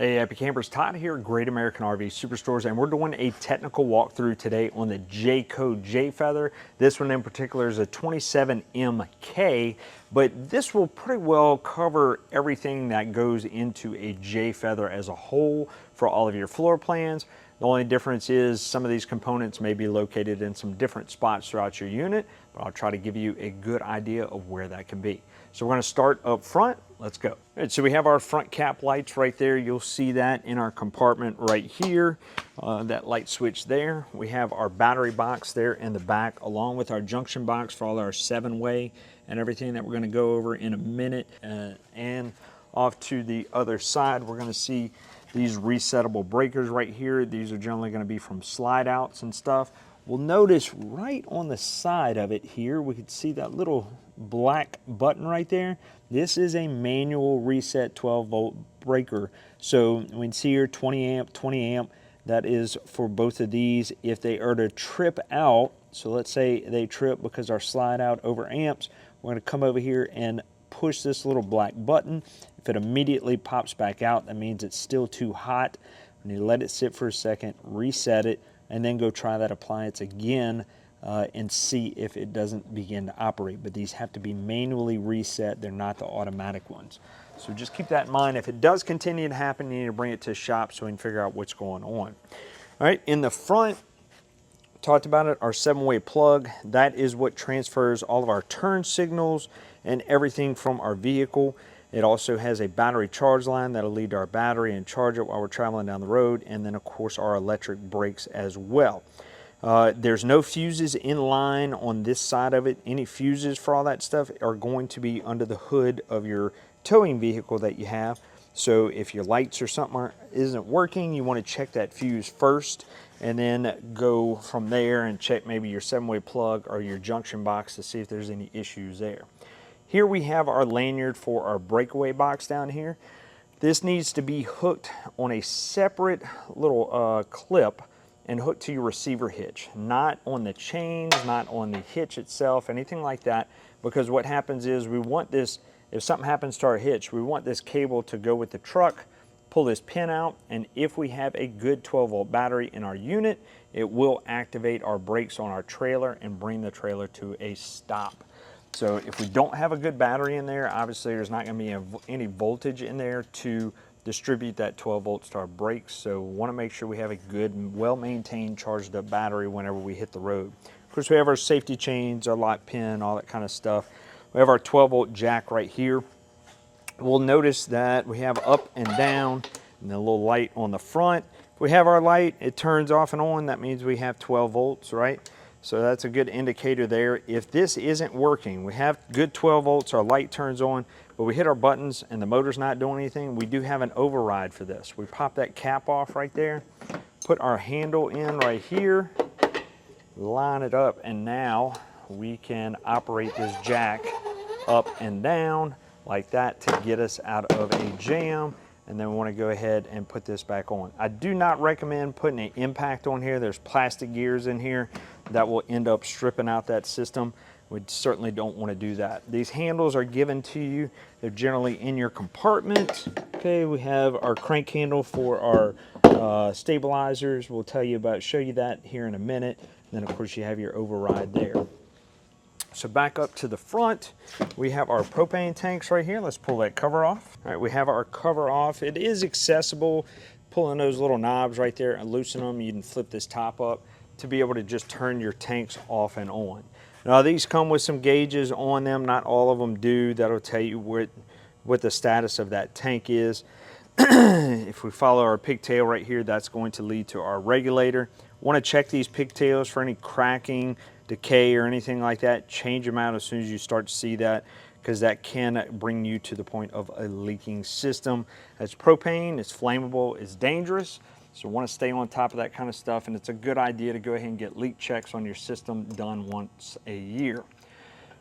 Hey, Happy Campers, Todd here at Great American RV SuperStores, and we're doing a technical walkthrough today on the Jayco J-Feather. This one in particular is a 27MK, but this will pretty well cover everything that goes into a J-Feather as a whole for all of your floor plans. The only difference is some of these components may be located in some different spots throughout your unit, but I'll try to give you a good idea of where that can be. So we're going to start up front. Let's go. All right, so we have our front cap lights right there. You'll see that in our compartment right here, that light switch there. We have our battery box there in the back, along with our junction box for all our 7-way and everything that we're going to go over in a minute. And off to the other side, we're going to see these resettable breakers right here. These are generally going to be from slide outs and stuff. We'll notice right on the side of it here, we can see that little black button right there. This is a manual reset 12-volt breaker. So we can see here 20 amp, 20 amp. That is for both of these. If they are to trip out, so let's say they trip because our slide out over amps, we're going to come over here and push this little black button. If it immediately pops back out, that means it's still too hot. When you let it sit for a second, reset it, and then go try that appliance again and see if it doesn't begin to operate. But these have to be manually reset. They're not the automatic ones. So just keep that in mind. If it does continue to happen, you need to bring it to the shop so we can figure out what's going on. All right, in the front, talked about it, our 7-way plug. That is what transfers all of our turn signals and everything from our vehicle. It also has a battery charge line that'll lead to our battery and charge it while we're traveling down the road, and then of course our electric brakes as well. There's no fuses in line on this side of it. Any fuses for all that stuff are going to be under the hood of your towing vehicle that you have. So if your lights or something isn't working, you want to check that fuse first and then go from there and check maybe your 7-way plug or your junction box to see if there's any issues there. Here we have our lanyard for our breakaway box down here. This needs to be hooked on a separate little clip and hooked to your receiver hitch, not on the chains, not on the hitch itself, anything like that, because what happens is we want this, if something happens to our hitch, we want this cable to go with the truck, pull this pin out, and if we have a good 12-volt battery in our unit, it will activate our brakes on our trailer and bring the trailer to a stop. So if we don't have a good battery in there, obviously there's not going to be any voltage in there to distribute that 12 volts to our brakes. So we want to make sure we have a good, well-maintained, charged up battery whenever we hit the road. Of course, we have our safety chains, our lock pin, all that kind of stuff. We have our 12-volt jack right here. We'll notice that we have up and down and a little light on the front. If we have our light, it turns off and on. That means we have 12 volts, right? So that's a good indicator there. If this isn't working, we have good 12 volts, our light turns on, but we hit our buttons and the motor's not doing anything, we do have an override for this. We pop that cap off right there, put our handle in right here, line it up, and now we can operate this jack up and down like that to get us out of a jam. And then we want to go ahead and put this back on. I do not recommend putting an impact on here. There's plastic gears in here that will end up stripping out that system. We certainly don't want to do that. These handles are given to you. They're generally in your compartment. Okay, we have our crank handle for our stabilizers. We'll tell you about, show you that here in a minute. And then of course you have your override there. So back up to the front, we have our propane tanks right here. Let's pull that cover off. All right, we have our cover off. It is accessible, pulling those little knobs right there and loosen them. You can flip this top up to be able to just turn your tanks off and on. Now these come with some gauges on them. Not all of them do. That'll tell you what the status of that tank is. If we follow our pigtail right here, that's going to lead to our regulator. Want to check these pigtails for any cracking, decay, or anything like that. Change them out as soon as you start to see that, because that can bring you to the point of a leaking system. It's propane, it's flammable, it's dangerous, so want to stay on top of that kind of stuff, and it's a good idea to go ahead and get leak checks on your system done once a year.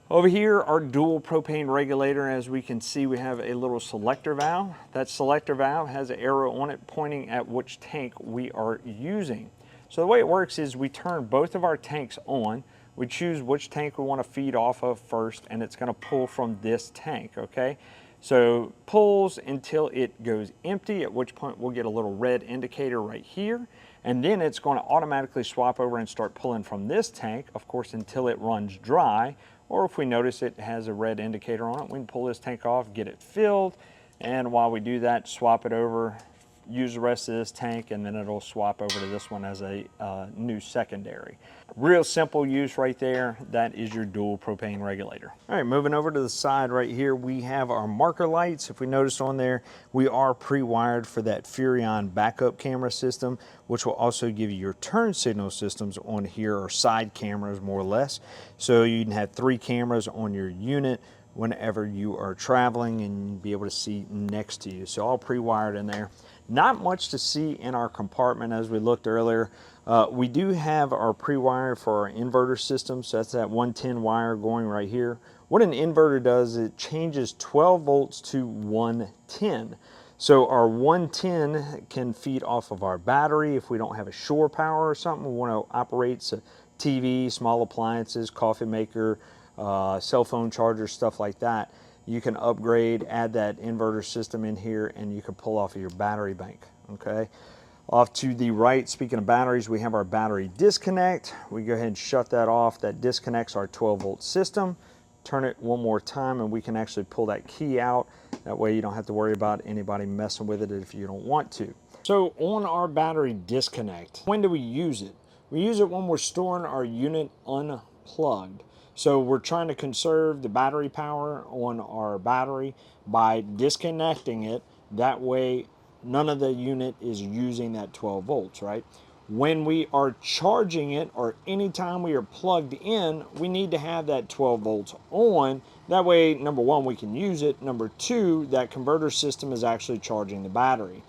Over here, our dual propane regulator. As we can see, we have a little selector valve. That selector valve has an arrow on it pointing at which tank we are using. So the way it works is we turn both of our tanks on. We choose which tank we want to feed off of first, and it's going to pull from this tank, okay? So pulls until it goes empty, at which point we'll get a little red indicator right here. And then it's going to automatically swap over and start pulling from this tank, of course, until it runs dry. Or if we notice it has a red indicator on it, we can pull this tank off, get it filled. And while we do that, swap it over, use the rest of this tank, and then it'll swap over to this one as a new secondary. Real simple use right there. That is your dual propane regulator. All right, moving over to the side right here, we have our marker lights. If we notice on there, we are pre-wired for that Furrion backup camera system, which will also give you your turn signal systems on here, or side cameras more or less. So you can have 3 cameras on your unit whenever you are traveling and be able to see next to you. So all pre-wired in there. Not much to see in our compartment as we looked earlier. We do have our pre-wire for our inverter system, so that's that 110 wire going right here. What an inverter does, it changes 12 volts to 110. So our 110 can feed off of our battery if we don't have a shore power or something. We want to operate a TV, small appliances, coffee maker, cell phone chargers, stuff like that. You can upgrade, add that inverter system in here, and you can pull off of your battery bank, okay? Off to the right, speaking of batteries, we have our battery disconnect. We go ahead and shut that off. That disconnects our 12-volt system. Turn it one more time, and we can actually pull that key out. That way you don't have to worry about anybody messing with it if you don't want to. So on our battery disconnect, when do we use it? We use it when we're storing our unit unplugged. So we're trying to conserve the battery power on our battery by disconnecting it. That way, none of the unit is using that 12 volts, right? When we are charging it, or anytime we are plugged in, we need to have that 12 volts on. That way, number one, we can use it. Number two, that converter system is actually charging the battery.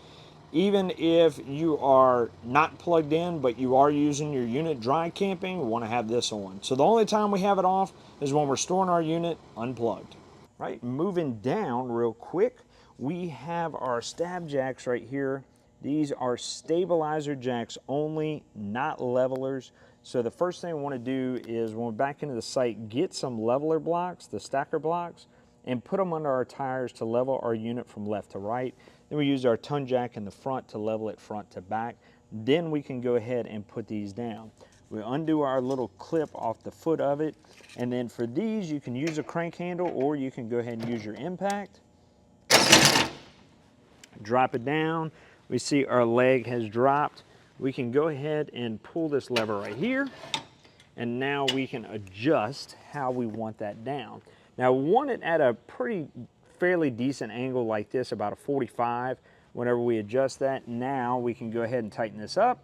Even if you are not plugged in, but you are using your unit dry camping, we want to have this on. So the only time we have it off is when we're storing our unit unplugged. Right, moving down real quick, we have our stab jacks right here. These are stabilizer jacks only, not levelers. So the first thing we want to do is, when we're back into the site, get some leveler blocks, the stacker blocks, and put them under our tires to level our unit from left to right. Then we use our ton jack in the front to level it front to back. Then we can go ahead and put these down. We undo our little clip off the foot of it. And then for these, you can use a crank handle, or you can go ahead and use your impact. Drop it down. We see our leg has dropped. We can go ahead and pull this lever right here. And now we can adjust how we want that down. Now, we want it at a fairly decent angle like this, about a 45. Whenever we adjust that, now we can go ahead and tighten this up.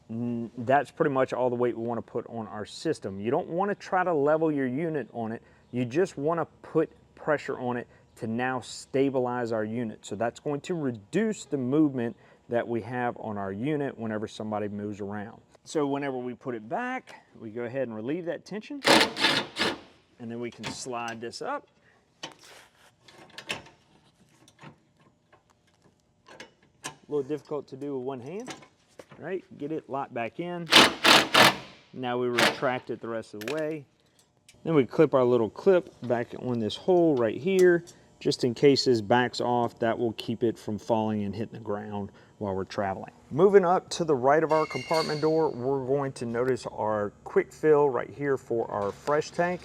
That's pretty much all the weight we want to put on our system. You don't want to try to level your unit on it. You just want to put pressure on it to now stabilize our unit. So that's going to reduce the movement that we have on our unit whenever somebody moves around. So whenever we put it back, we go ahead and relieve that tension. And then we can slide this up. A little difficult to do with one hand, right? Get it locked back in. Now we retract it the rest of the way. Then we clip our little clip back on this hole right here. Just in case this backs off, that will keep it from falling and hitting the ground while we're traveling. Moving up to the right of our compartment door, we're going to notice our quick fill right here for our fresh tank.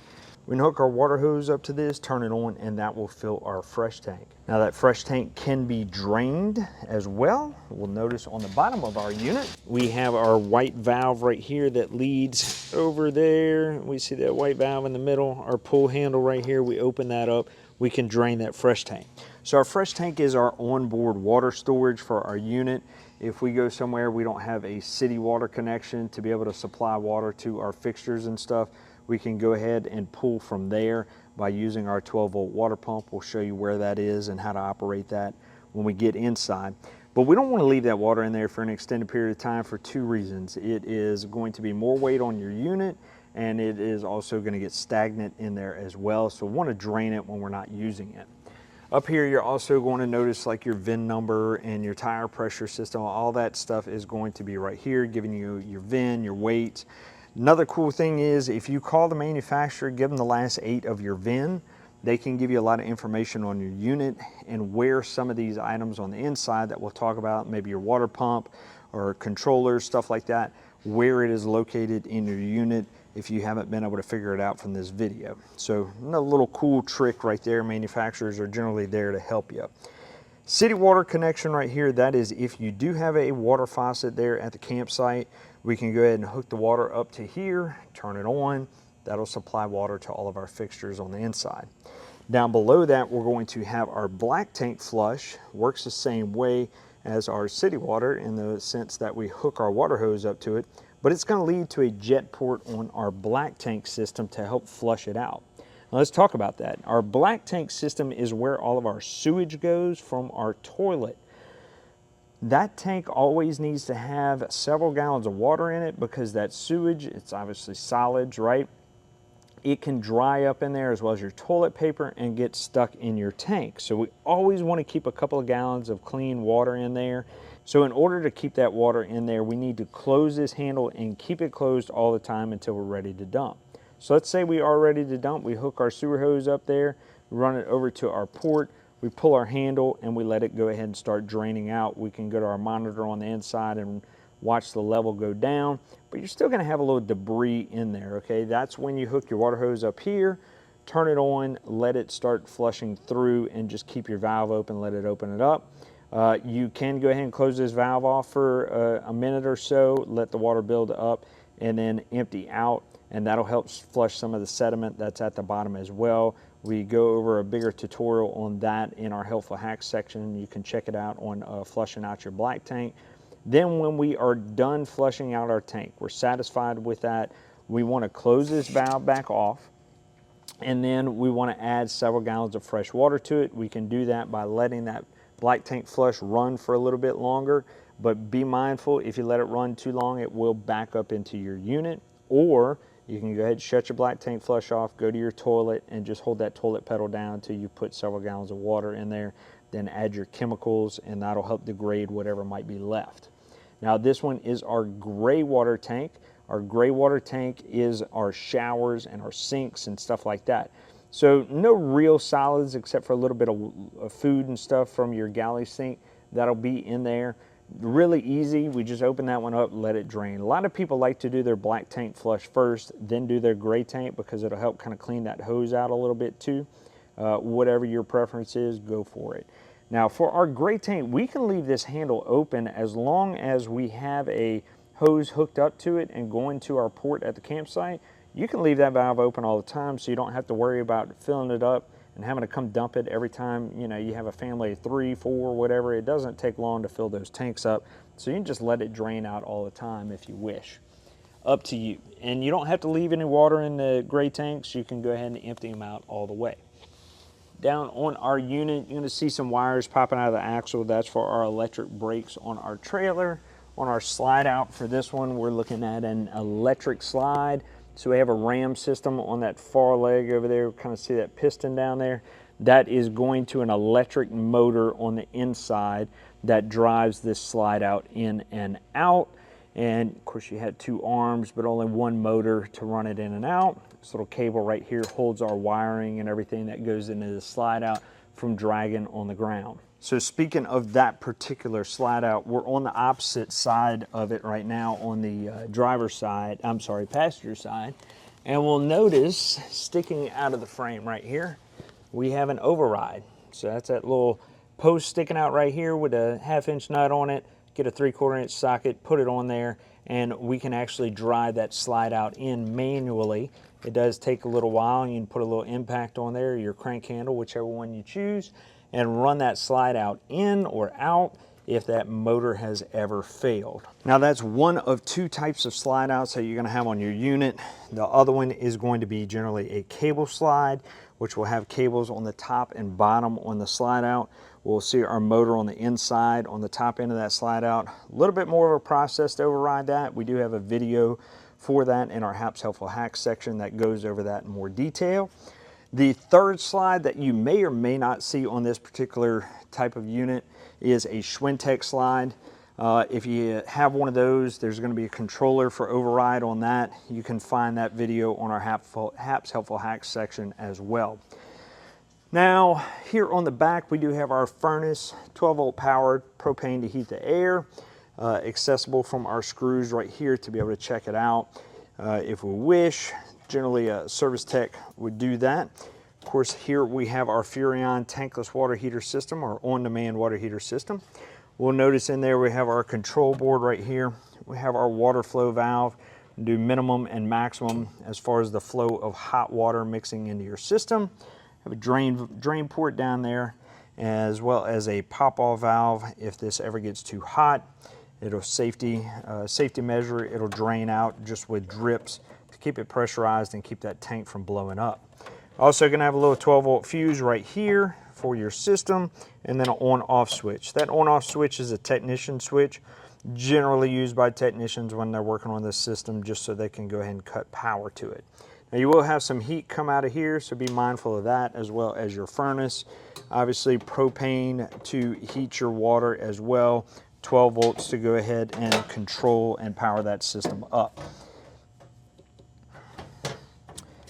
We can hook our water hose up to this, turn it on, and that will fill our fresh tank. Now that fresh tank can be drained as well. We'll notice on the bottom of our unit, we have our white valve right here that leads over there. We see that white valve in the middle, our pull handle right here. We open that up, we can drain that fresh tank. So our fresh tank is our onboard water storage for our unit. If we go somewhere we don't have a city water connection to be able to supply water to our fixtures and stuff, we can go ahead and pull from there by using our 12-volt water pump. We'll show you where that is and how to operate that when we get inside. But we don't want to leave that water in there for an extended period of time for two reasons. It is going to be more weight on your unit, and it is also going to get stagnant in there as well. So we want to drain it when we're not using it. Up here, you're also going to notice like your VIN number and your tire pressure system. All that stuff is going to be right here, giving you your VIN, your weight. Another cool thing is if you call the manufacturer, give them the last 8 of your VIN, They can give you a lot of information on your unit and where some of these items on the inside that we'll talk about, maybe your water pump or controllers, stuff like that, where it is located in your unit if you haven't been able to figure it out from this video. So a little cool trick right there. Manufacturers are generally there to help you. City water connection right here, that is if you do have a water faucet there at the campsite, we can go ahead and hook the water up to here, turn it on. That'll supply water to all of our fixtures on the inside. Down below that, we're going to have our black tank flush. Works the same way as our city water in the sense that we hook our water hose up to it, but it's going to lead to a jet port on our black tank system to help flush it out. Now let's talk about that. Our black tank system is where all of our sewage goes from our toilet. That tank always needs to have several gallons of water in it because that sewage, it's obviously solids, right? It can dry up in there as well as your toilet paper and get stuck in your tank. So we always want to keep a couple of gallons of clean water in there. So in order to keep that water in there, we need to close this handle and keep it closed all the time until we're ready to dump. So let's say we are ready to dump. We hook our sewer hose up there, run it over to our port, we pull our handle and we let it go ahead and start draining out. We can go to our monitor on the inside and watch the level go down, but you're still going to have a little debris in there, okay? That's when you hook your water hose up here, turn it on, let it start flushing through, and just keep your valve open, let it open it up. You can go ahead and close this valve off for a minute or so, let the water build up, and then empty out, and that'll help flush some of the sediment that's at the bottom as well. We go over a bigger tutorial on that in our helpful hacks section. You can check it out on flushing out your black tank. Then when we are done flushing out our tank, we're satisfied with that, we want to close this valve back off, and then we want to add several gallons of fresh water to it. We can do that by letting that black tank flush run for a little bit longer, but be mindful, if you let it run too long, it will back up into your unit. Or you can go ahead and shut your black tank flush off, go to your toilet, and just hold that toilet pedal down until you put several gallons of water in there. Then add your chemicals, and that'll help degrade whatever might be left. Now this one is our gray water tank. Our gray water tank is our showers and our sinks and stuff like that. So no real solids except for a little bit of food and stuff from your galley sink. That'll be in there. Really easy. We just open that one up, let it drain. A lot of people like to do their black tank flush first, then do their gray tank because it'll help kind of clean that hose out a little bit too. Whatever your preference is, go for it. Now for our gray tank, we can leave this handle open as long as we have a hose hooked up to it and going to our port at the campsite. You can leave that valve open all the time so you don't have to worry about filling it up and having to come dump it every time, you know, you have a family of 3, 4, whatever. It doesn't take long to fill those tanks up, so you can just let it drain out all the time if you wish. Up to you. And you don't have to leave any water in the gray tanks. You can go ahead and empty them out all the way. Down on our unit, you're going to see some wires popping out of the axle. That's for our electric brakes on our trailer. On our slide out for this one, we're looking at an electric slide. So we have a ram system on that far leg over there. Kind of see that piston down there. That is going to an electric motor on the inside that drives this slide out in and out. And of course you had 2 arms, but only 1 motor to run it in and out. This little cable right here holds our wiring and everything that goes into the slide out from dragging on the ground. So speaking of that particular slide out, we're on the opposite side of it right now on the driver's side, passenger side. And we'll notice sticking out of the frame right here, we have an override. So that's that little post sticking out right here with a 1/2-inch nut on it. Get a 3/4 inch socket, put it on there, and we can actually drive that slide out in manually. It does take a little while, and you can put a little impact on there, your crank handle, whichever one you choose, and run that slide out in or out if that motor has ever failed. Now that's one of 2 types of slide outs that you're going to have on your unit. The other one is going to be generally a cable slide, which will have cables on the top and bottom on the slide out. We'll see our motor on the inside on the top end of that slide out. A little bit more of a process to override that. We do have a video for that in our HAPS Helpful Hacks section that goes over that in more detail. The third slide that you may or may not see on this particular type of unit is a Schwintek slide. If you have one of those, there's going to be a controller for override on that. You can find that video on our HAPS Helpful Hacks section as well. Now, here on the back, we do have our furnace, 12-volt powered, propane to heat the air, accessible from our screws right here to be able to check it out if we wish. Generally, a service tech would do that. Of course, here we have our Furrion tankless water heater system, our on-demand water heater system. We'll notice in there we have our control board right here. We have our water flow valve, do minimum and maximum as far as the flow of hot water mixing into your system. Have a drain port down there, as well as a pop-off valve if this ever gets too hot. It'll safety measure, it'll drain out just with drips to keep it pressurized and keep that tank from blowing up. Also gonna have a little 12-volt fuse right here for your system, and then an on-off switch. That on-off switch is a technician switch, generally used by technicians when they're working on this system, just so they can go ahead and cut power to it. Now you will have some heat come out of here, so be mindful of that, as well as your furnace. Obviously propane to heat your water as well. 12 volts to go ahead and control and power that system up.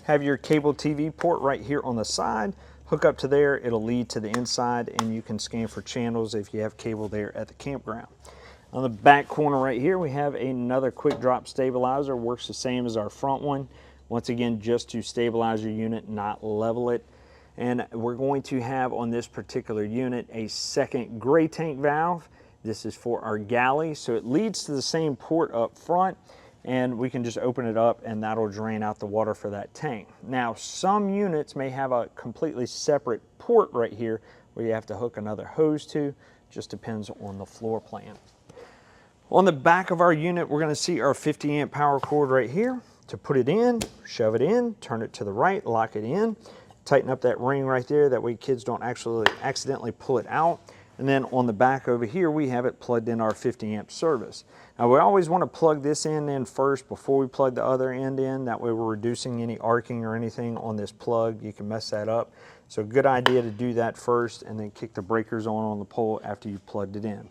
Have your cable TV port right here on the side. Hook up to there, it'll lead to the inside, and you can scan for channels if you have cable there at the campground. On the back corner right here, we have another quick drop stabilizer. Works the same as our front one. Once again, just to stabilize your unit, not level it. And we're going to have on this particular unit a second gray tank valve. This is for our galley, so it leads to the same port up front, and we can just open it up and that'll drain out the water for that tank. Now, some units may have a completely separate port right here where you have to hook another hose to. Just depends on the floor plan. On the back of our unit, we're going to see our 50 amp power cord right here. To put it in, shove it in, turn it to the right, lock it in, tighten up that ring right there, that way kids don't actually accidentally pull it out. And then on the back over here, we have it plugged in our 50 amp service. Now we always want to plug this end in first before we plug the other end in. That way we're reducing any arcing or anything on this plug. You can mess that up. So good idea to do that first and then kick the breakers on the pole after you plugged it in.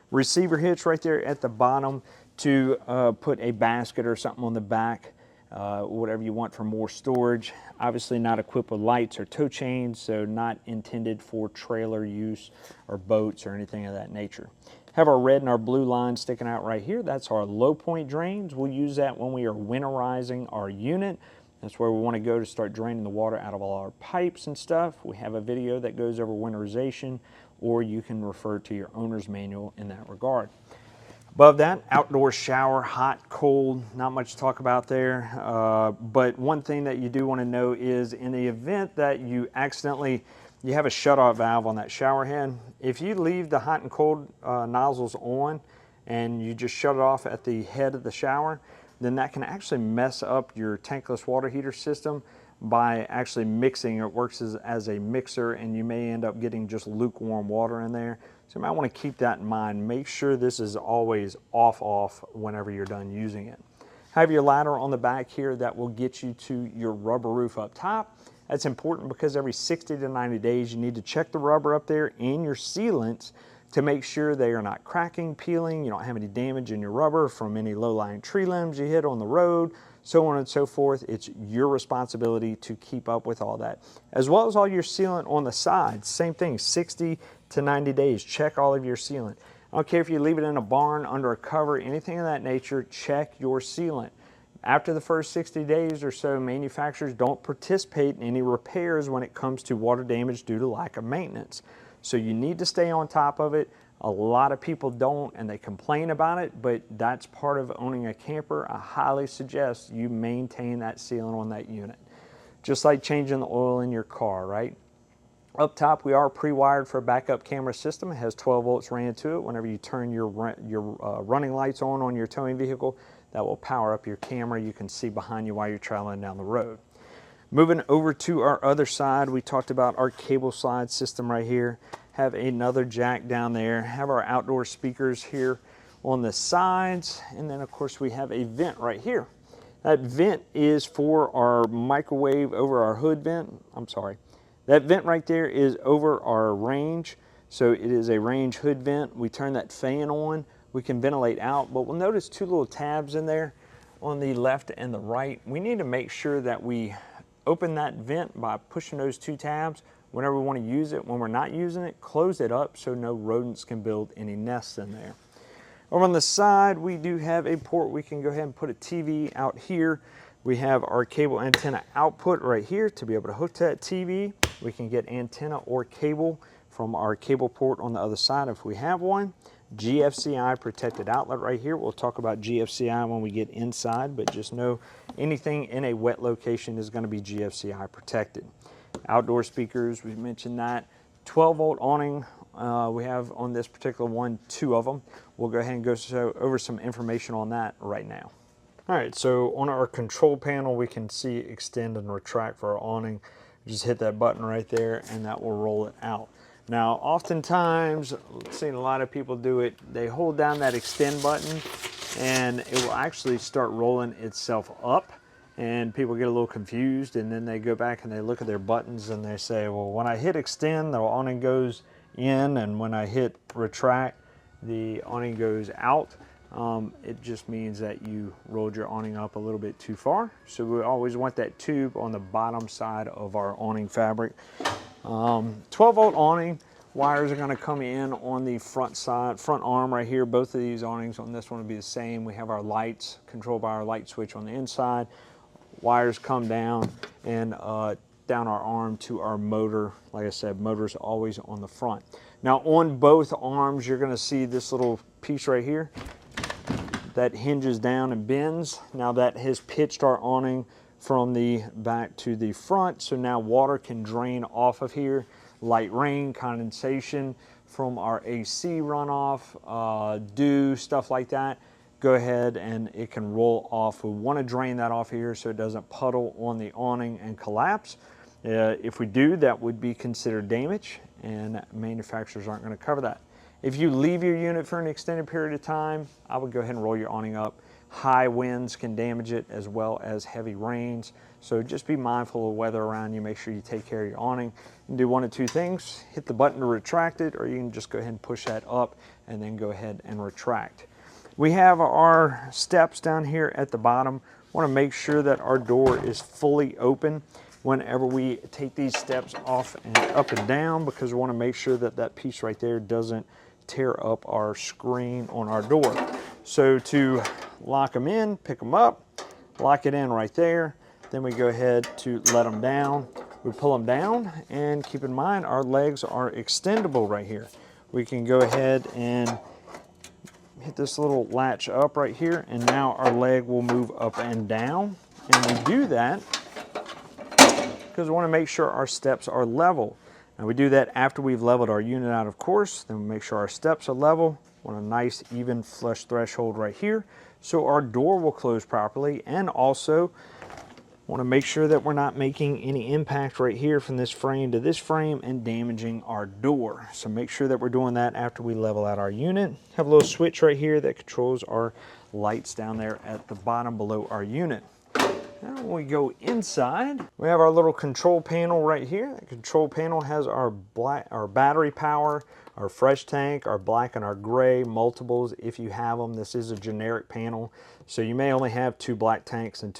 Receiver hitch right there at the bottom to put a basket or something on the back. Whatever you want for more storage. Obviously not equipped with lights or tow chains, so not intended for trailer use or boats or anything of that nature. Have our red and our blue line sticking out right here. That's our low point drains. We'll use that when we are winterizing our unit. That's where we want to go to start draining the water out of all our pipes and stuff. We have a video that goes over winterization, or you can refer to your owner's manual in that regard. Above that, outdoor shower, hot, cold, not much to talk about there. But one thing that you do want to know is in the event that you accidentally, you have a shutoff valve on that shower head, if you leave the hot and cold nozzles on and you just shut it off at the head of the shower, then that can actually mess up your tankless water heater system by actually mixing. It works as a mixer, and you may end up getting just lukewarm water in there. So you might want to keep that in mind. Make sure this is always off whenever you're done using it. Have your ladder on the back here that will get you to your rubber roof up top. That's important because every 60 to 90 days you need to check the rubber up there and your sealants to make sure they are not cracking, peeling, you don't have any damage in your rubber from any low-lying tree limbs you hit on the road, so on and so forth. It's your responsibility to keep up with all that. As well as all your sealant on the sides. Same thing, 60 to 90 days. Check all of your sealant. I don't care if you leave it in a barn, under a cover, anything of that nature, check your sealant. After the first 60 days or so, manufacturers don't participate in any repairs when it comes to water damage due to lack of maintenance. So you need to stay on top of it. A lot of people don't, and they complain about it, but that's part of owning a camper. I highly suggest you maintain that sealant on that unit. Just like changing the oil in your car, right? Up top, we are pre-wired for a backup camera system. It has 12 volts ran to it. Whenever you turn your running lights on your towing vehicle, that will power up your camera. You can see behind you while you're traveling down the road. Moving over to our other side, we talked about our cable slide system right here. Have another jack down there. Have our outdoor speakers here on the sides. And then of course we have a vent right here. That vent is for our microwave over our hood vent. I'm sorry. That vent right there is over our range. So it is a range hood vent. We turn that fan on, we can ventilate out, but we'll notice two little tabs in there on the left and the right. We need to make sure that we open that vent by pushing those two tabs whenever we want to use it. When we're not using it, close it up so no rodents can build any nests in there. Over on the side, we do have a port. We can go ahead and put a TV out here. We have our cable antenna output right here to be able to hook to that TV. We can get antenna or cable from our cable port on the other side if we have one. GFCI protected outlet right here. We'll talk about GFCI when we get inside, but just know anything in a wet location is going to be GFCI protected. Outdoor speakers, we mentioned that. 12-volt awning, we have on this particular one, 2 of them. We'll go ahead and go over some information on that right now. All right, so on our control panel, we can see extend and retract for our awning. Just hit that button right there and that will roll it out. Now, oftentimes, I've seen a lot of people do it, they hold down that extend button and it will actually start rolling itself up, and people get a little confused, and then they go back and they look at their buttons and they say, well, when I hit extend, the awning goes in, and when I hit retract, the awning goes out. It just means that you rolled your awning up a little bit too far. So we always want that tube on the bottom side of our awning fabric. 12-volt awning wires are going to come in on the front side, front arm right here. Both of these awnings on this one will be the same. We have our lights controlled by our light switch on the inside. Wires come down and down our arm to our motor. Like I said, motor's always on the front. Now on both arms, you're going to see this little piece right here that hinges down and bends. Now that has pitched our awning from the back to the front, so now water can drain off of here. Light rain, condensation from our AC runoff, dew, stuff like that. Go ahead and it can roll off. We want to drain that off here so it doesn't puddle on the awning and collapse. If we do, that would be considered damage, and manufacturers aren't going to cover that. If you leave your unit for an extended period of time, I would go ahead and roll your awning up. High winds can damage it as well as heavy rains. So just be mindful of weather around you. Make sure you take care of your awning. You can do one of two things. Hit the button to retract it, or you can just go ahead and push that up and then go ahead and retract. We have our steps down here at the bottom. Want to make sure that our door is fully open whenever we take these steps off and up and down, because we want to make sure that that piece right there doesn't tear up our screen on our door. So to lock them in, pick them up, lock it in right there. Then we go ahead to let them down. We pull them down, and keep in mind our legs are extendable right here. We can go ahead and hit this little latch up right here, and now our leg will move up and down. And we do that because we want to make sure our steps are level. And we do that after we've leveled our unit out, of course. Then we make sure our steps are level. Want a nice even flush threshold right here so our door will close properly, and also want to make sure that we're not making any impact right here from this frame to this frame and damaging our door. So make sure that we're doing that after we level out our unit. Have a little switch right here that controls our lights down there at the bottom below our unit. Now when we go inside, we have our little control panel right here. The control panel has our battery power, our fresh tank, our black and our gray multiples if you have them. This is a generic panel, so you may only have 2 black tanks and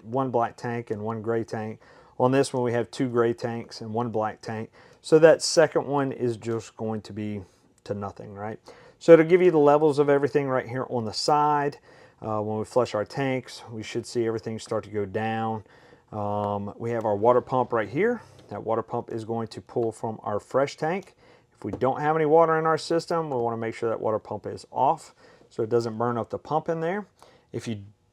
1 black tank and 1 gray tank. On this one we have 2 gray tanks and 1 black tank, so that second one is just going to be to nothing, right? So to give you the levels of everything right here on the side, when we flush our tanks, we should see everything start to go down. We have our water pump right here. That water pump is going to pull from our fresh tank. If we don't have any water in our system, we want to make sure that water pump is off so it doesn't burn up the pump in there.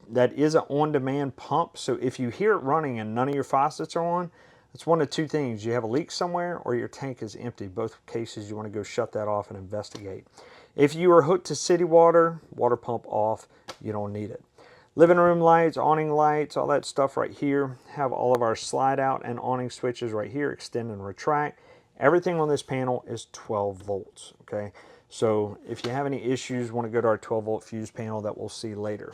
That is an on-demand pump, so if you hear it running and none of your faucets are on, it's one of 2 things. You have a leak somewhere or your tank is empty. Both cases you want to go shut that off and investigate. If you are hooked to city water, water pump off, you don't need it. Living room lights, awning lights, all that stuff right here. Have all of our slide out and awning switches right here, extend and retract. Everything on this panel is 12 volts, okay? So if you have any issues, want to go to our 12 volt fuse panel that we'll see later.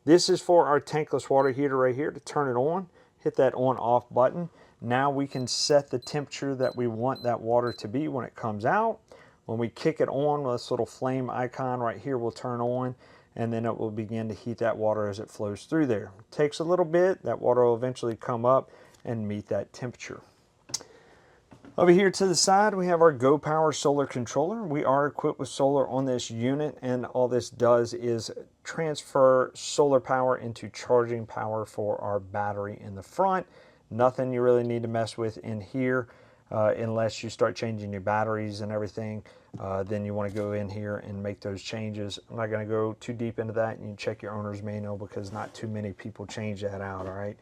This is for our tankless water heater right here. To turn it on, hit that on off button. Now we can set the temperature that we want that water to be when it comes out. When we kick it on, this little flame icon right here will turn on, and then it will begin to heat that water as it flows through there. It takes a little bit. That water will eventually come up and meet that temperature. Over here to the side, we have our Go Power solar controller. We are equipped with solar on this unit, and all this does is transfer solar power into charging power for our battery in the front. Nothing you really need to mess with in here unless you start changing your batteries and everything. Then you want to go in here and make those changes. I'm not going to go too deep into that. You can check your owner's manual because not too many people change that out, all right?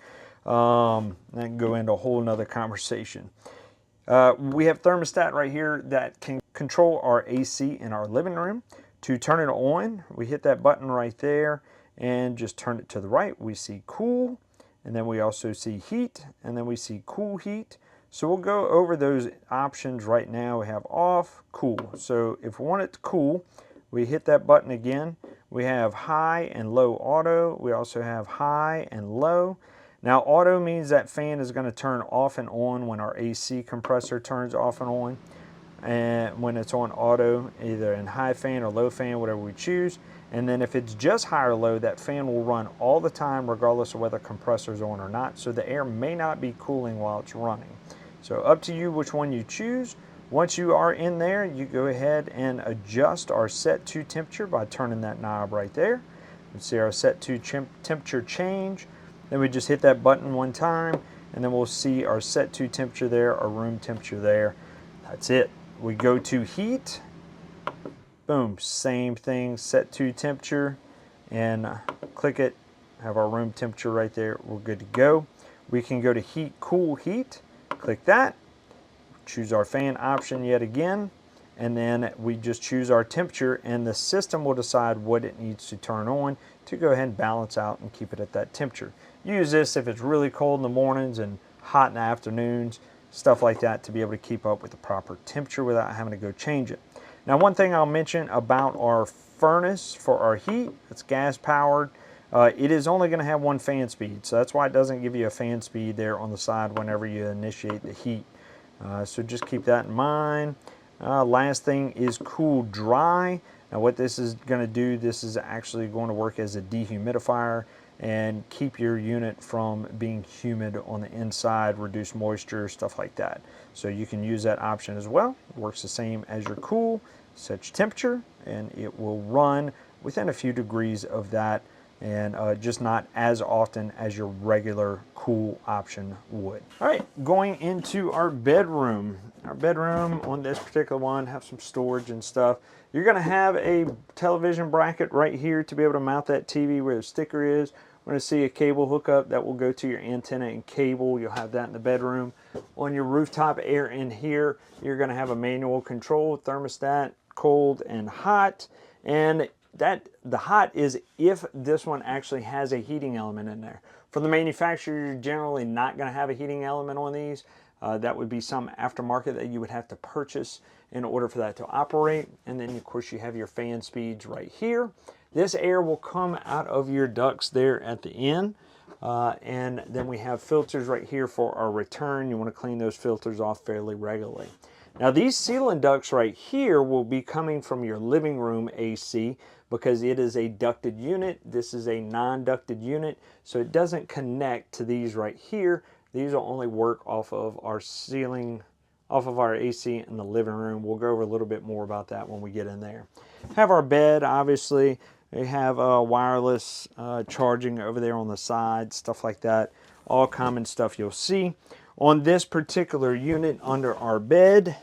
That can go into a whole nother conversation. We have thermostat right here that can control our AC in our living room. To turn it on, we hit that button right there and just turn it to the right. We see cool, and then we also see heat, and then we see cool heat. So we'll go over those options right now. We have off, cool. So if we want it to cool, we hit that button again. We have high and low auto. We also have high and low. Now auto means that fan is going to turn off and on when our AC compressor turns off and on. And when it's on auto, either in high fan or low fan, whatever we choose. And then if it's just high or low, that fan will run all the time regardless of whether compressor is on or not. So the air may not be cooling while it's running. So up to you which one you choose. Once you are in there, you go ahead and adjust our set to temperature by turning that knob right there. You see our set to temperature change. Then we just hit that button one time, and then we'll see our set to temperature there, our room temperature there. That's it. We go to heat. Boom, same thing, set to temperature, and click it. Have our room temperature right there. We're good to go. We can go to heat, cool, heat. Click that. Choose our fan option yet again, and then we just choose our temperature, and the system will decide what it needs to turn on to go ahead and balance out and keep it at that temperature. Use this if it's really cold in the mornings and hot in the afternoons, stuff like that, to be able to keep up with the proper temperature without having to go change it. Now, one thing I'll mention about our furnace for our heat, it's gas powered. It is only going to have one fan speed, so that's why it doesn't give you a fan speed there on the side whenever you initiate the heat. So just keep that in mind. Last thing is cool dry. Now what this is going to do, this is actually going to work as a dehumidifier and keep your unit from being humid on the inside, reduce moisture, stuff like that. So you can use that option as well. It works the same as your cool. Set your temperature and it will run within a few degrees of that, and just not as often as your regular cool option would. All right, going into our bedroom. Our bedroom on this particular one have some storage and stuff. You're gonna have a television bracket right here to be able to mount that TV where the sticker is. We're gonna see a cable hookup that will go to your antenna and cable. You'll have that in the bedroom. On your rooftop air in here, you're gonna have a manual control, thermostat, cold and hot. And that the hot is if this one actually has a heating element in there. From the manufacturer, you're generally not going to have a heating element on these. That would be some aftermarket that you would have to purchase in order for that to operate. And then of course you have your fan speeds right here. This air will come out of your ducts there at the end. And then we have filters right here for our return. You want to clean those filters off fairly regularly. Now these sealing ducts right here will be coming from your living room AC because it is a ducted unit. This is a non-ducted unit, so it doesn't connect to these right here. These will only work off of our ceiling, off of our AC in the living room. We'll go over a little bit more about that when we get in there. Have our bed, obviously. We have wireless charging over there on the side, stuff like that. All common stuff you'll see. On this particular unit under our bed,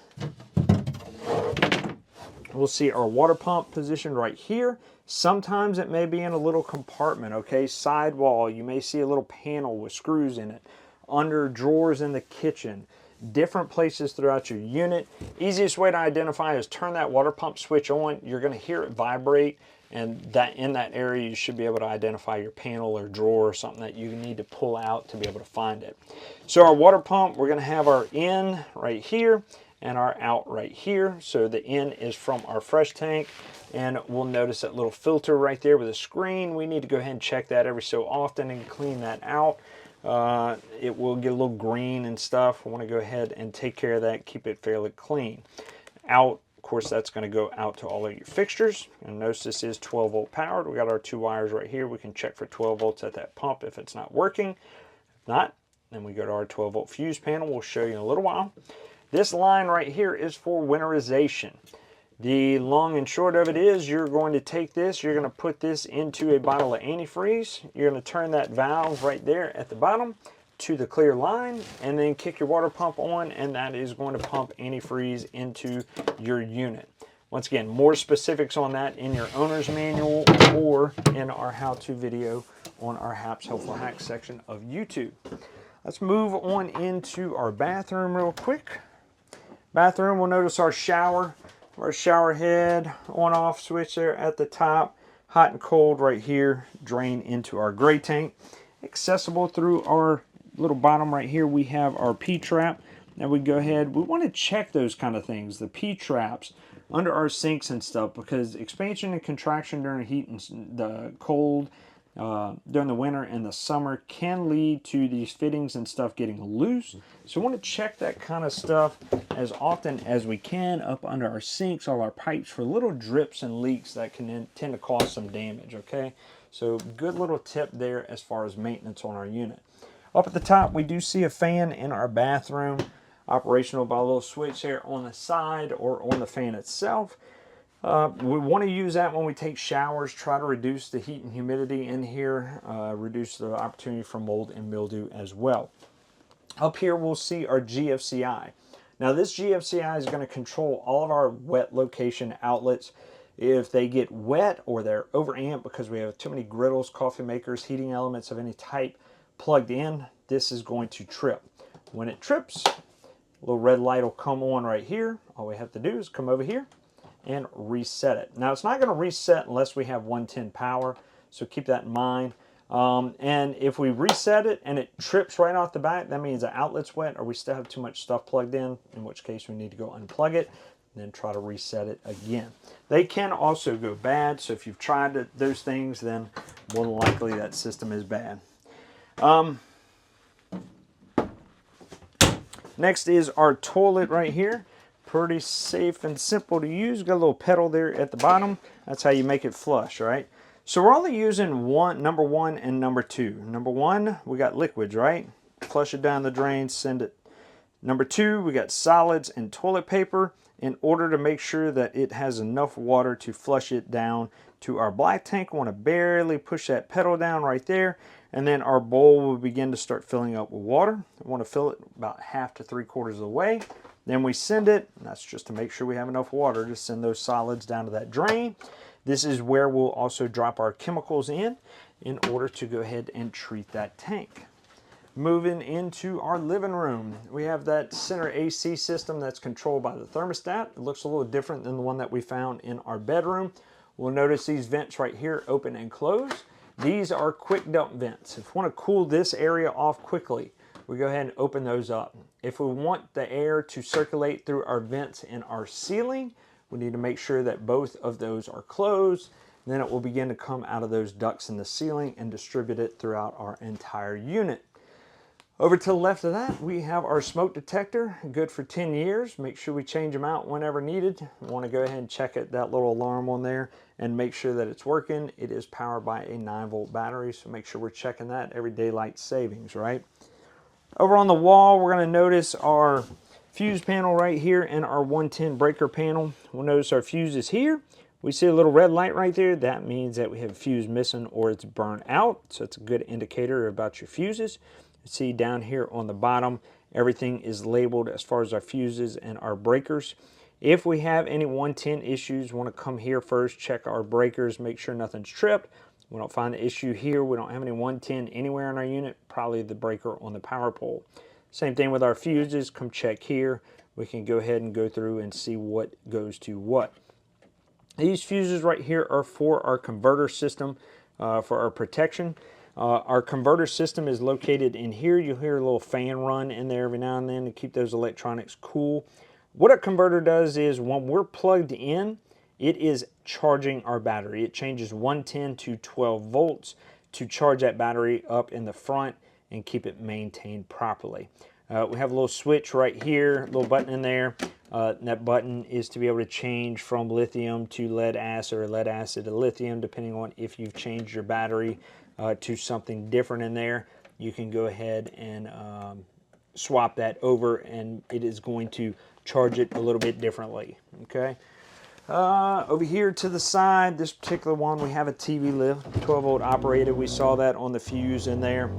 we'll see our water pump positioned right here. Sometimes it may be in a little compartment, okay? Sidewall, you may see a little panel with screws in it. Under drawers in the kitchen. Different places throughout your unit. Easiest way to identify is turn that water pump switch on. You're gonna hear it vibrate, and that in that area you should be able to identify your panel or drawer or something that you need to pull out to be able to find it. So our water pump, we're gonna have our in right here and our out right here. So the in is from our fresh tank, and we'll notice that little filter right there with a screen. We need to go ahead and check that every so often and clean that out. It will get a little green and stuff. We want to go ahead and take care of that, keep it fairly clean. Out, of course, that's going to go out to all of your fixtures. And notice this is 12 volt powered. We got our two wires right here. We can check for 12 volts at that pump if it's not working. If not, then we go to our 12 volt fuse panel. We'll show you in a little while. This line right here is for winterization. The long and short of it is you're going to take this, you're going to put this into a bottle of antifreeze. You're going to turn that valve right there at the bottom to the clear line and then kick your water pump on, and that is going to pump antifreeze into your unit. Once again, more specifics on that in your owner's manual or in our how-to video on our HAPS Helpful Hacks section of YouTube. Let's move on into our bathroom real quick. Bathroom, we'll notice our shower head on-off switch there at the top. Hot and cold right here, drain into our gray tank. Accessible through our little bottom right here, we have our P-trap. Now we go ahead, we want to check those kind of things, the P-traps under our sinks and stuff, because expansion and contraction during heat and the cold, during the winter and the summer can lead to these fittings and stuff getting loose. So we want to check that kind of stuff as often as we can up under our sinks, all our pipes, for little drips and leaks that can tend to cause some damage, okay? So good little tip there as far as maintenance on our unit. Up at the top, we do see a fan in our bathroom, operational by a little switch there on the side or on the fan itself. We want to use that when we take showers, try to reduce the heat and humidity in here, reduce the opportunity for mold and mildew as well. Up here we'll see our GFCI. Now this GFCI is going to control all of our wet location outlets. If they get wet or they're overamped because we have too many griddles, coffee makers, heating elements of any type plugged in, this is going to trip. When it trips, a little red light will come on right here. All we have to do is come over here and reset it. Now it's not going to reset unless we have 110 power, so keep that in mind. And if we reset it and it trips right off the bat, that means the outlet's wet or we still have too much stuff plugged in which case we need to go unplug it and then try to reset it again. They can also go bad, so if you've tried those things, then more than likely that system is bad. Next is our toilet right here. Pretty safe and simple to use. Got a little pedal there at the bottom. That's how you make it flush, right? So we're only using number one and number two. Number one, we got liquids, right? Flush it down the drain, send it. Number two, we got solids and toilet paper in order to make sure that it has enough water to flush it down to our black tank. We want to barely push that pedal down right there, and then our bowl will begin to start filling up with water. We want to fill it about 1/2 to 3/4 of the way. Then we send it, and that's just to make sure we have enough water to send those solids down to that drain. This is where we'll also drop our chemicals in order to go ahead and treat that tank. Moving into our living room, we have that center AC system that's controlled by the thermostat. It looks a little different than the one that we found in our bedroom. We'll notice these vents right here open and close. These are quick dump vents. If we want to cool this area off quickly, we go ahead and open those up. If we want the air to circulate through our vents in our ceiling, we need to make sure that both of those are closed. Then it will begin to come out of those ducts in the ceiling and distribute it throughout our entire unit. Over to the left of that, we have our smoke detector, good for 10 years. Make sure we change them out whenever needed. We want to go ahead and check it, that little alarm on there, and make sure that it's working. It is powered by a 9-volt battery, so make sure we're checking that every daylight savings, right? Over on the wall, we're going to notice our fuse panel right here and our 110 breaker panel. We'll notice our fuse is here. We see a little red light right there. That means that we have a fuse missing or it's burnt out, so it's a good indicator about your fuses. See down here on the bottom, everything is labeled as far as our fuses and our breakers. If we have any 110 issues, we want to come here first, check our breakers, make sure nothing's tripped. We don't find the issue here. We don't have any 110 anywhere in our unit, probably the breaker on the power pole. Same thing with our fuses. Come check here. We can go ahead and go through and see what goes to what. These fuses right here are for our converter system, for our protection. Our converter system is located in here. You'll hear a little fan run in there every now and then to keep those electronics cool. What a converter does is when we're plugged in, it is charging our battery. It changes 110 to 12 volts to charge that battery up in the front and keep it maintained properly. We have a little switch right here, a little button in there. That button is to be able to change from lithium to lead acid or lead acid to lithium, depending on if you've changed your battery to something different in there. You can go ahead and swap that over and it is going to charge it a little bit differently, okay? Over here to the side, this particular one, we have a TV lift, 12 volt operated. We saw that on the fuse in there.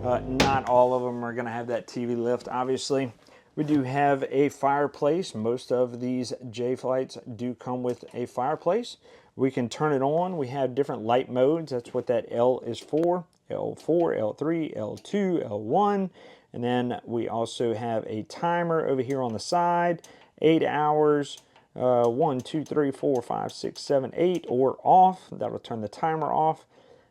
Not all of them are going to have that TV lift, obviously. We do have a fireplace. Most of these J flights do come with a fireplace. We can turn it on. We have different light modes. That's what that L is for. L4, L3, L2, L1. And then we also have a timer over here on the side, 8 hours. 1, 2, 3, 4, 5, 6, 7, 8, or off. That'll turn the timer off,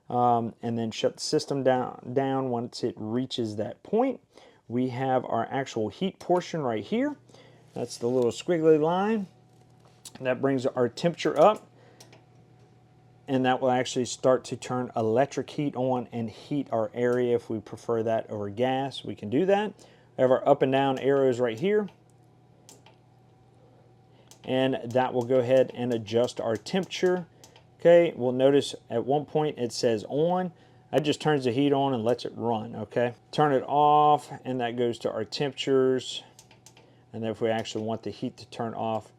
and then shut the system down once it reaches that point. We have our actual heat portion right here. That's the little squiggly line. That brings our temperature up, and that will actually start to turn electric heat on and heat our area. If we prefer that over gas, we can do that. We have our up and down arrows right here, and that will go ahead and adjust our temperature. Okay, we'll notice at one point it says on. That just turns the heat on and lets it run, okay? Turn it off, and that goes to our temperatures. And then if we actually want the heat to turn off,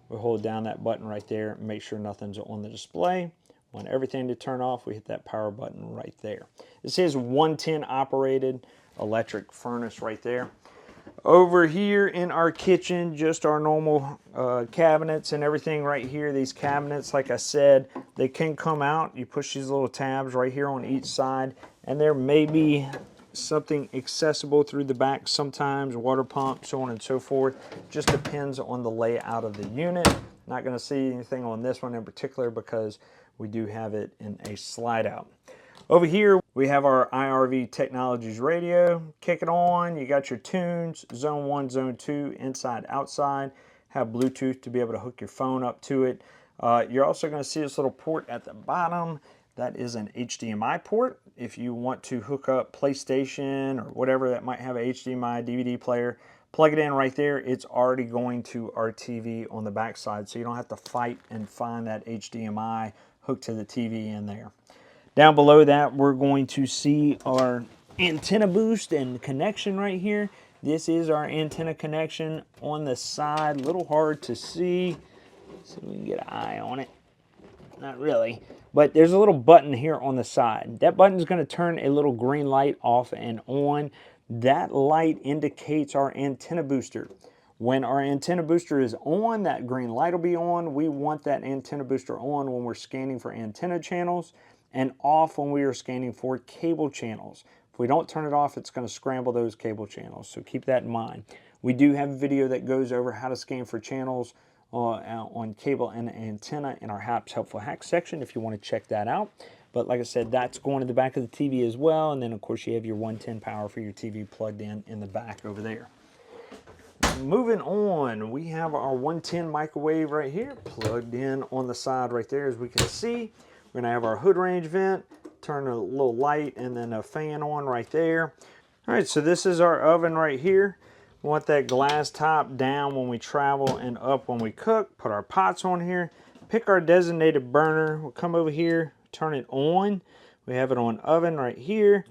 we hold down that button right there and make sure nothing's on the display. Want everything to turn off, we hit that power button right there. This is 110 operated electric furnace right there. Over here in our kitchen, just our normal cabinets and everything right here. These cabinets, like I said, they can come out. You push these little tabs right here on each side, and there may be something accessible through the back sometimes, water pump, so on and so forth. Just depends on the layout of the unit. Not going to see anything on this one in particular because we do have it in a slide out. Over here, we have our IRV Technologies radio. Kick it on. You got your tunes, zone 1, zone 2, inside, outside. Have Bluetooth to be able to hook your phone up to it. You're also going to see this little port at the bottom. That is an HDMI port. If you want to hook up PlayStation or whatever that might have a HDMI DVD player, plug it in right there. It's already going to our TV on the back side, so you don't have to fight and find that HDMI hooked to the TV in there. Down below that, we're going to see our antenna boost and connection right here. This is our antenna connection on the side. A little hard to see. See if we can get an eye on it. Not really. But there's a little button here on the side. That button is going to turn a little green light off and on. That light indicates our antenna booster. When our antenna booster is on, that green light will be on. We want that antenna booster on when we're scanning for antenna channels, and off when we are scanning for cable channels. If we don't turn it off, it's going to scramble those cable channels, so keep that in mind. We do have a video that goes over how to scan for channels on cable and antenna in our HAPS Helpful Hacks section if you want to check that out. But like I said, that's going to the back of the TV as well, and then of course you have your 110 power for your TV plugged in the back over there. Moving on, we have our 110 microwave right here, plugged in on the side right there as we can see. We're going to have our hood range vent, turn a little light and then a fan on right there. All right, so this is our oven right here. We want that glass top down when we travel and up when we cook. Put our pots on here. Pick our designated burner. We'll come over here, turn it on. We have it on oven right here.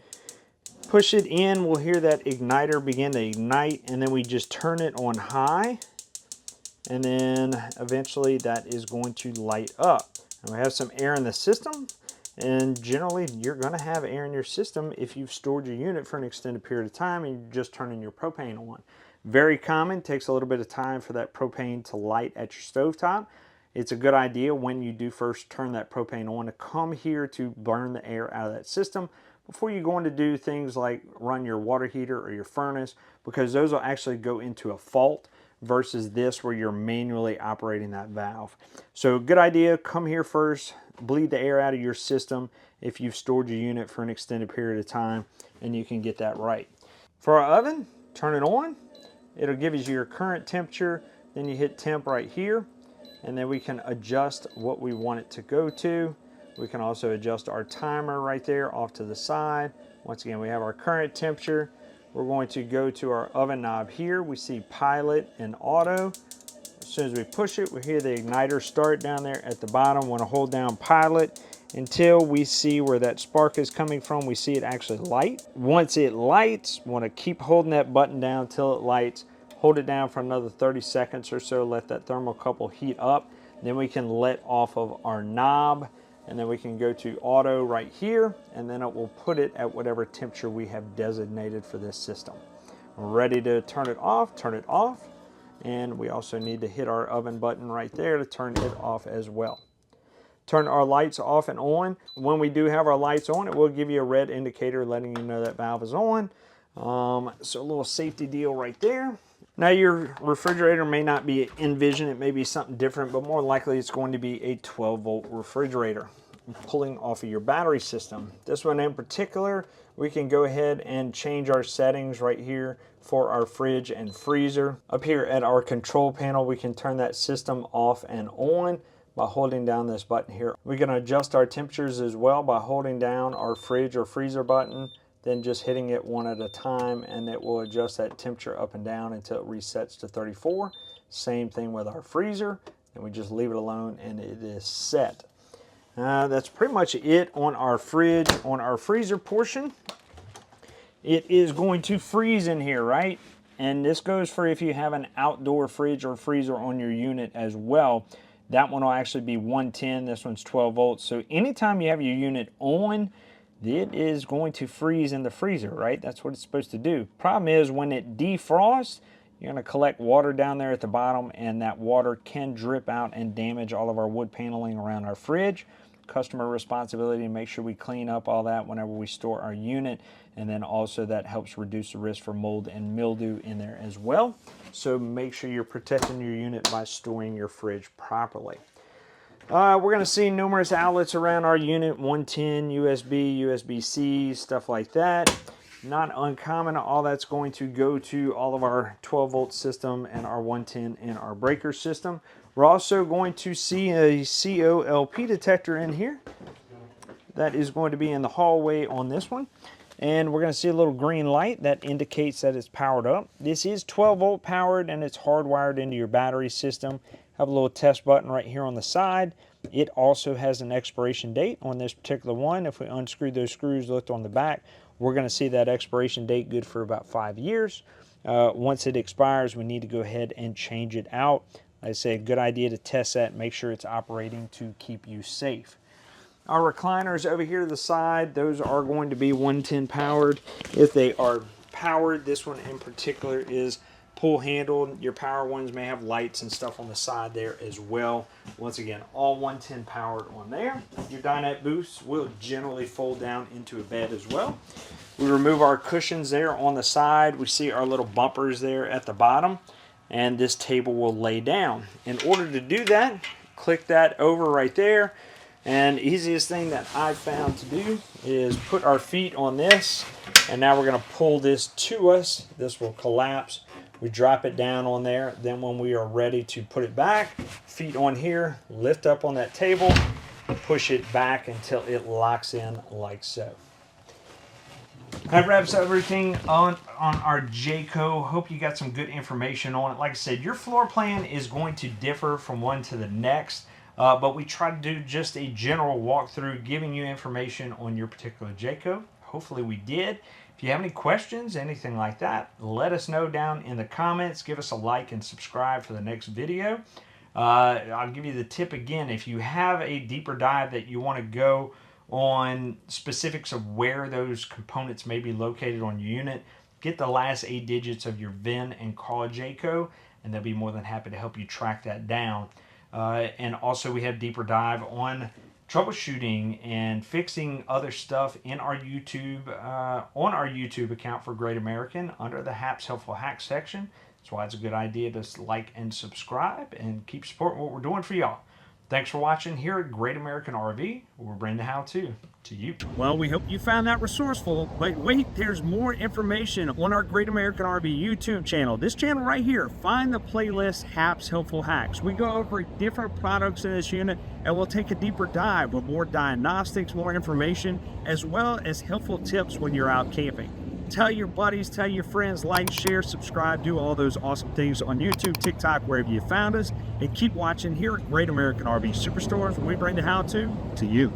Push it in, we'll hear that igniter begin to ignite, and then we just turn it on high. And then eventually that is going to light up. And we have some air in the system, and generally you're going to have air in your system if you've stored your unit for an extended period of time and you're just turning your propane on. Very common, takes a little bit of time for that propane to light at your stovetop. It's a good idea when you do first turn that propane on to come here to burn the air out of that system before you go on to do things like run your water heater or your furnace, because those will actually go into a fault versus this where you're manually operating that valve. So good idea, come here first, bleed the air out of your system if you've stored your unit for an extended period of time, and you can get that right. For our oven, turn it on. It'll give you your current temperature, then you hit temp right here, and then we can adjust what we want it to go to. We can also adjust our timer right there off to the side. Once again, we have our current temperature. We're going to go to our oven knob here. We see pilot and auto. soon as we push it, we hear the igniter start down there at the bottom. Want to hold down pilot until we see where that spark is coming from. We see it actually light. Once it lights, want to keep holding that button down till it lights. Hold it down for another 30 seconds or so, let that thermocouple heat up. Then we can let off of our knob, and then we can go to auto right here, and then it will put it at whatever temperature we have designated for this system. We're ready to turn it off, and we also need to hit our oven button right there to turn it off as well. Turn our lights off and on. When we do have our lights on, it will give you a red indicator letting you know that valve is on. So a little safety deal right there. Now your refrigerator may not be Envision, it may be something different, but more likely it's going to be a 12-volt refrigerator pulling off of your battery system. This one in particular, we can go ahead and change our settings right here for our fridge and freezer. Up here at our control panel, we can turn that system off and on by holding down this button here. We can adjust our temperatures as well by holding down our fridge or freezer button, then just hitting it one at a time, and it will adjust that temperature up and down until it resets to 34. Same thing with our freezer, and we just leave it alone and it is set. That's pretty much it on our fridge. On our freezer portion, it is going to freeze in here, right? And this goes for if you have an outdoor fridge or freezer on your unit as well. That one will actually be 110, this one's 12 volts. So anytime you have your unit on, it is going to freeze in the freezer, right? That's what it's supposed to do. Problem is when it defrosts, you're going to collect water down there at the bottom, and that water can drip out and damage all of our wood paneling around our fridge. Customer responsibility to make sure we clean up all that whenever we store our unit, and then also that helps reduce the risk for mold and mildew in there as well. So make sure you're protecting your unit by storing your fridge properly. We're going to see numerous outlets around our unit, 110, USB, USB-C, stuff like that. Not uncommon. All that's going to go to all of our 12-volt system and our 110 and our breaker system. We're also going to see a COLP detector in here. That is going to be in the hallway on this one. And we're going to see a little green light that indicates that it's powered up. This is 12-volt powered, and it's hardwired into your battery system. Have a little test button right here on the side. It also has an expiration date on this particular one. If we unscrew those screws, looked on the back, we're going to see that expiration date good for about 5 years. Once it expires, we need to go ahead and change it out. I say a good idea to test that, make sure it's operating to keep you safe. Our recliners over here to the side, those are going to be 110 powered. If they are powered, this one in particular is pull handled. Your power ones may have lights and stuff on the side there as well. Once again, all 110 powered on there. Your dinette booths will generally fold down into a bed as well. We remove our cushions there on the side. We see our little bumpers there at the bottom, and this table will lay down. In order to do that, click that over right there. And the easiest thing that I've found to do is put our feet on this, and now we're going to pull this to us. This will collapse. We drop it down on there. Then when we are ready to put it back, feet on here, lift up on that table, push it back until it locks in like so. That wraps everything on our Jayco. Hope you got some good information on it. Like I said, your floor plan is going to differ from one to the next. But we try to do just a general walkthrough, giving you information on your particular Jayco. Hopefully we did. If you have any questions, anything like that, let us know down in the comments. Give us a like and subscribe for the next video. I'll give you the tip again. If you have a deeper dive that you want to go on specifics of where those components may be located on your unit, get the last 8 digits of your VIN and call Jayco, and they'll be more than happy to help you track that down. And also we have deeper dive on troubleshooting and fixing other stuff in our YouTube, on our YouTube account for Great American under the Hap's Helpful Hacks section. That's why it's a good idea to like and subscribe and keep supporting what we're doing for y'all. Thanks for watching here at Great American RV. We're bringing the how-to to you. Well, we hope you found that resourceful, but wait, there's more information on our Great American RV YouTube channel. This channel right here, find the playlist Hap's Helpful Hacks. We go over different products in this unit, and we'll take a deeper dive with more diagnostics, more information, as well as helpful tips when you're out camping. Tell your buddies, tell your friends, like, share, subscribe, do all those awesome things on YouTube, TikTok, wherever you found us. And keep watching here at Great American RV Superstores, where we bring the how-to you.